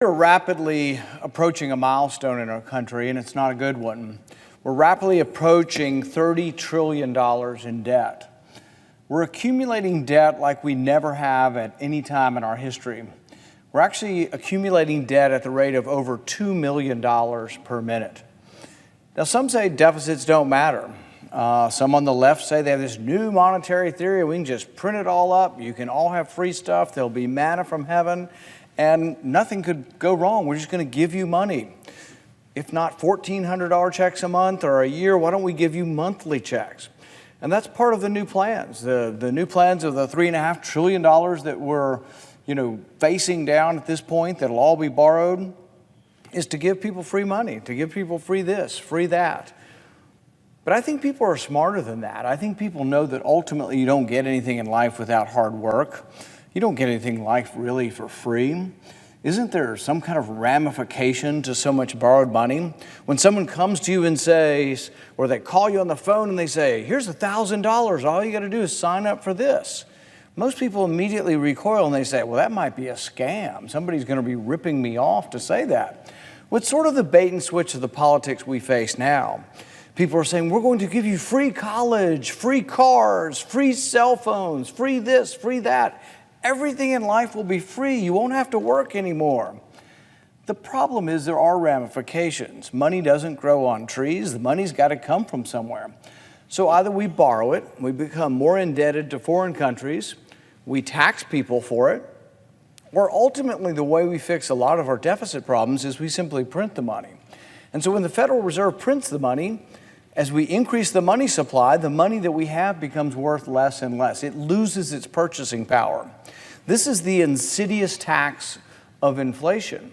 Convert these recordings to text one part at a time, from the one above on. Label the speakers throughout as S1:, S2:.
S1: We're rapidly approaching a milestone in our country, and it's not a good one. We're rapidly approaching $30 trillion in debt. We're accumulating debt like we never have at any time in our history. We're actually accumulating debt at the rate of over $2 million per minute. Now, some say deficits don't matter. Some on the left say they have this new monetary theory, we can just print it all up, you can all have free stuff, there'll be manna from heaven, and nothing could go wrong. We're just going to give you money. If not $1,400 checks a month or a year, why don't we give you monthly checks? And that's part of the new plans. The new plans of the $3.5 trillion that we're facing down at this point, that'll all be borrowed, is to give people free money, to give people free this, free that. But I think people are smarter than that. I think people know that ultimately you don't get anything in life without hard work. You don't get anything in life really for free. Isn't there some kind of ramification to so much borrowed money? When someone comes to you and says, or they call you on the phone and they say, here's $1,000, all you got to do is sign up for this. Most people immediately recoil and they say, well, that might be a scam. Somebody's going to be ripping me off to say that. Well, it's sort of the bait and switch of the politics we face now. People are saying, we're going to give you free college, free cars, free cell phones, free this, free that. Everything in life will be free. You won't have to work anymore. The problem is there are ramifications. Money doesn't grow on trees. The money's got to come from somewhere. So either we borrow it, we become more indebted to foreign countries, we tax people for it, or ultimately the way we fix a lot of our deficit problems is we simply print the money. And so when the Federal Reserve prints the money, as we increase the money supply, the money that we have becomes worth less and less. It loses its purchasing power. This is the insidious tax of inflation.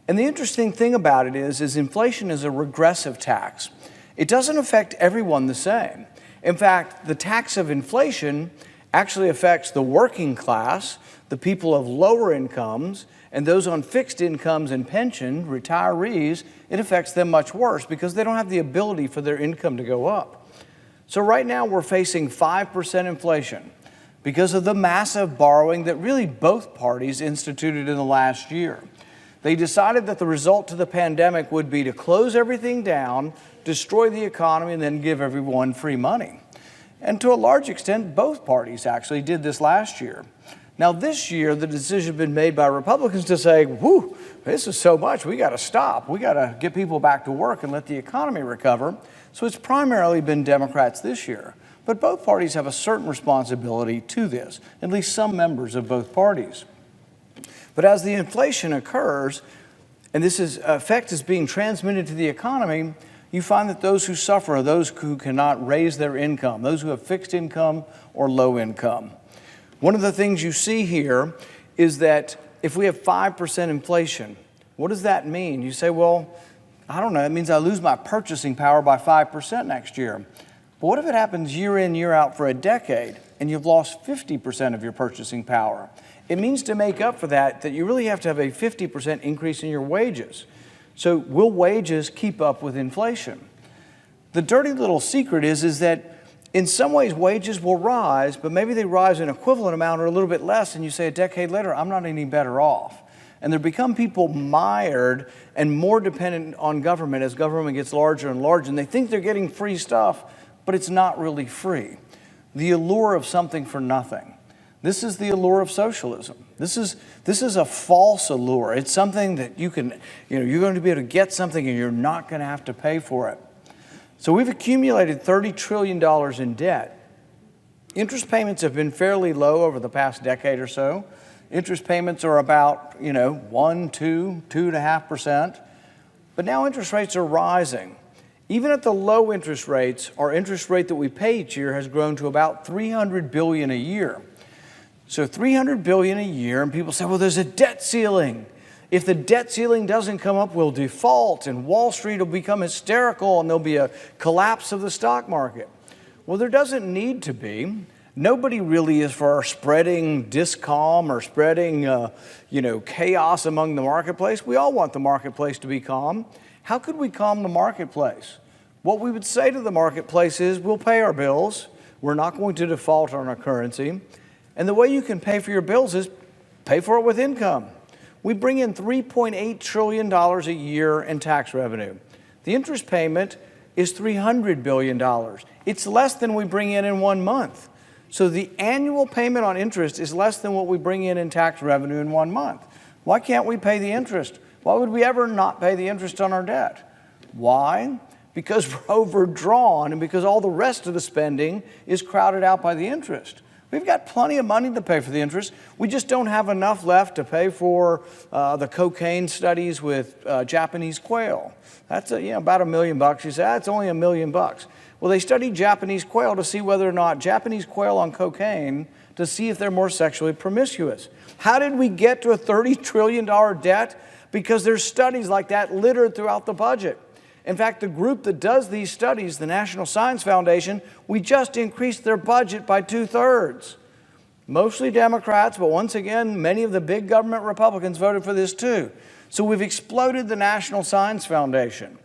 S1: And the interesting thing about it is inflation is a regressive tax. It doesn't affect everyone the same. In fact, the tax of inflation actually affects the working class, the people of lower incomes, and those on fixed incomes and pension, retirees. It affects them much worse because they don't have the ability for their income to go up. So right now we're facing 5% inflation because of the massive borrowing that really both parties instituted in the last year. They decided that the result to the pandemic would be to close everything down, destroy the economy, and then give everyone free money. And to a large extent, both parties actually did this last year. Now this year, the decision has been made by Republicans to say, whew, this is so much, we got to stop. We got to get people back to work and let the economy recover. So it's primarily been Democrats this year. But both parties have a certain responsibility to this, at least some members of both parties. But as the inflation occurs, and this effect is being transmitted to the economy, you find that those who suffer are those who cannot raise their income, those who have fixed income or low income. One of the things you see here is that if we have 5% inflation, what does that mean? You say, well, I don't know, it means I lose my purchasing power by 5% next year. But what if it happens year in, year out for a decade and you've lost 50% of your purchasing power? It means to make up for that you really have to have a 50% increase in your wages. So will wages keep up with inflation? The dirty little secret is that in some ways wages will rise, but maybe they rise an equivalent amount or a little bit less, and you say a decade later, I'm not any better off. And there become people mired and more dependent on government as government gets larger and larger, and they think they're getting free stuff, but it's not really free. The allure of something for nothing. This is the allure of socialism. This is a false allure. It's something that you're going to be able to get something and you're not going to have to pay for it. So we've accumulated $30 trillion in debt. Interest payments have been fairly low over the past decade or so. Interest payments are about, 1, 2, 2.5%. But now interest rates are rising. Even at the low interest rates, our interest rate that we pay each year has grown to about $300 billion a year. So $300 billion a year, and people say, well, there's a debt ceiling. If the debt ceiling doesn't come up, we'll default, and Wall Street will become hysterical, and there'll be a collapse of the stock market. Well, there doesn't need to be. Nobody really is for spreading discalm or spreading, chaos among the marketplace. We all want the marketplace to be calm. How could we calm the marketplace? What we would say to the marketplace is, we'll pay our bills. We're not going to default on our currency. And the way you can pay for your bills is pay for it with income. We bring in $3.8 trillion a year in tax revenue. The interest payment is $300 billion. It's less than we bring in 1 month. So the annual payment on interest is less than what we bring in tax revenue in 1 month. Why can't we pay the interest? Why would we ever not pay the interest on our debt? Why? Because we're overdrawn and because all the rest of the spending is crowded out by the interest. We've got plenty of money to pay for the interest. We just don't have enough left to pay for the cocaine studies with Japanese quail. That's about $1 million. You say, it's only $1 million. Well, they studied Japanese quail to see whether or not Japanese quail on cocaine, to see if they're more sexually promiscuous. How did we get to a $30 trillion debt? Because there's studies like that littered throughout the budget. In fact, the group that does these studies, the National Science Foundation, we just increased their budget by 2/3. Mostly Democrats, but once again, many of the big government Republicans voted for this too. So we've exploded the National Science Foundation.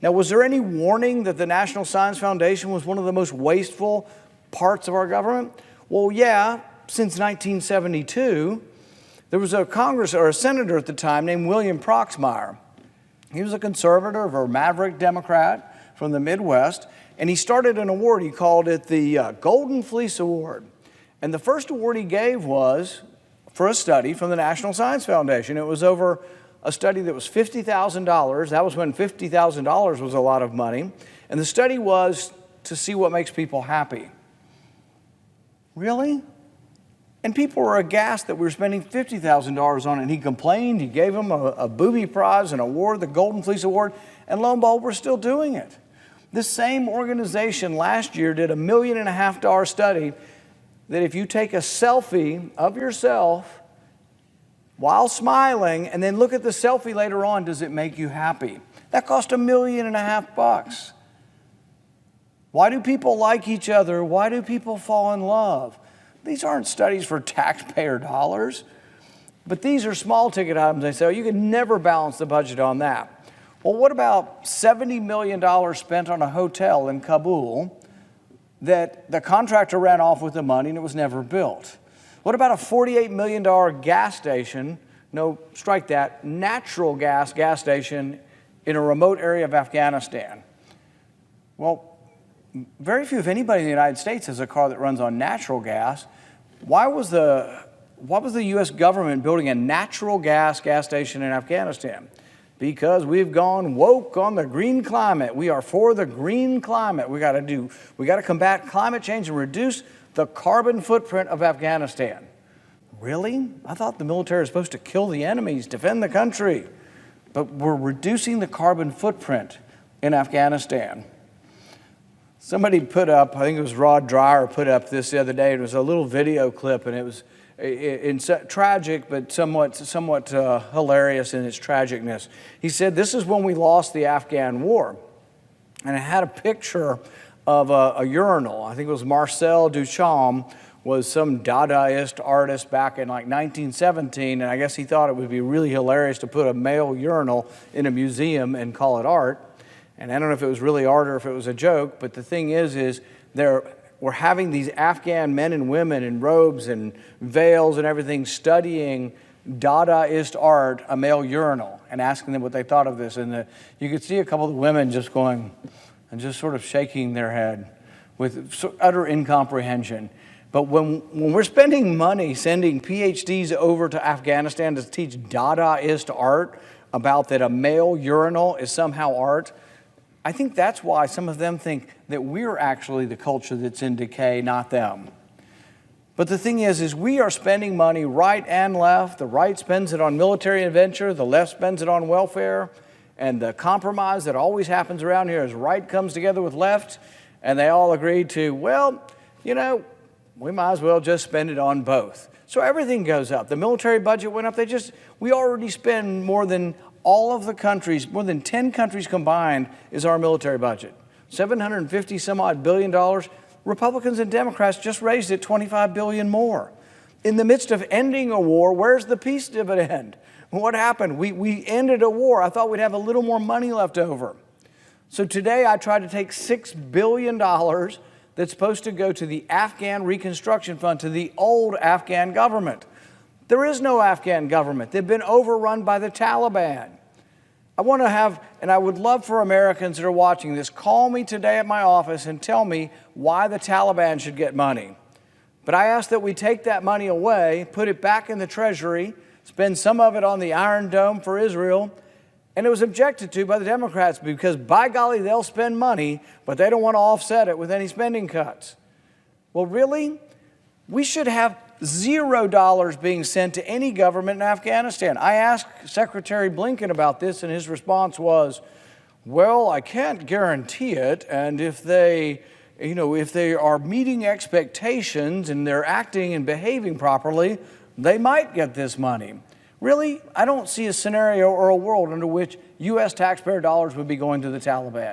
S1: Now, was there any warning that the National Science Foundation was one of the most wasteful parts of our government? Well, yeah, since 1972, there was a senator at the time named William Proxmire. He was a conservative or maverick Democrat from the Midwest, and he started an award. He called it the Golden Fleece Award. And the first award he gave was for a study from the National Science Foundation. It was over a study that was $50,000. That was when $50,000 was a lot of money. And the study was to see what makes people happy. Really? And people were aghast that we were spending $50,000 on it. And he complained. He gave them a booby prize, an award, the Golden Fleece Award. And lo and behold, we're still doing it. This same organization last year did a $1.5 million study that if you take a selfie of yourself while smiling and then look at the selfie later on, does it make you happy? That cost $1.5 million. Why do people like each other? Why do people fall in love? These aren't studies for taxpayer dollars, but these are small ticket items. They say, oh, you can never balance the budget on that. Well, what about $70 million spent on a hotel in Kabul that the contractor ran off with the money and it was never built? What about a $48 million gas station, no, strike that, natural gas station in a remote area of Afghanistan? Well, very few, if anybody in the United States has a car that runs on natural gas. Why was the U.S. government building a natural gas station in Afghanistan? Because we've gone woke on the green climate. We are for the green climate. We got to combat climate change and reduce the carbon footprint of Afghanistan. Really? I thought the military was supposed to kill the enemies, defend the country. But we're reducing the carbon footprint in Afghanistan. Somebody put up, I think it was Rod Dreyer put up this the other day. It was a little video clip, and it was tragic, but somewhat hilarious in its tragicness. He said, this is when we lost the Afghan war. And it had a picture of a urinal. I think it was Marcel Duchamp was some Dadaist artist back in like 1917, and I guess he thought it would be really hilarious to put a male urinal in a museum and call it art. And I don't know if it was really art or if it was a joke, but the thing is we're having these Afghan men and women in robes and veils and everything studying Dadaist art, a male urinal, and asking them what they thought of this. And you could see a couple of the women just going and just sort of shaking their head with utter incomprehension. But when we're spending money sending PhDs over to Afghanistan to teach Dadaist art about that a male urinal is somehow art, I think that's why some of them think that we're actually the culture that's in decay, not them. But the thing is we are spending money right and left. The right spends it on military adventure. The left spends it on welfare. And the compromise that always happens around here is right comes together with left. And they all agree to, well, we might as well just spend it on both. So everything goes up. The military budget went up. We already spend more than all of the countries, more than 10 countries combined is our military budget. $750 some odd billion. Republicans and Democrats just raised it $25 billion more. In the midst of ending a war, where's the peace dividend? What happened? We ended a war. I thought we'd have a little more money left over. So today I tried to take $6 billion that's supposed to go to the Afghan Reconstruction Fund, to the old Afghan government. There is no Afghan government. They've been overrun by the Taliban. I want to have, and I would love for Americans that are watching this, call me today at my office and tell me why the Taliban should get money. But I ask that we take that money away, put it back in the Treasury, spend some of it on the Iron Dome for Israel, and it was objected to by the Democrats because, by golly, they'll spend money, but they don't want to offset it with any spending cuts. Well, really? We should have $0 being sent to any government in Afghanistan. I asked Secretary Blinken about this, and his response was, well, I can't guarantee it, and if they are meeting expectations and they're acting and behaving properly, they might get this money. Really, I don't see a scenario or a world under which U.S. taxpayer dollars would be going to the Taliban.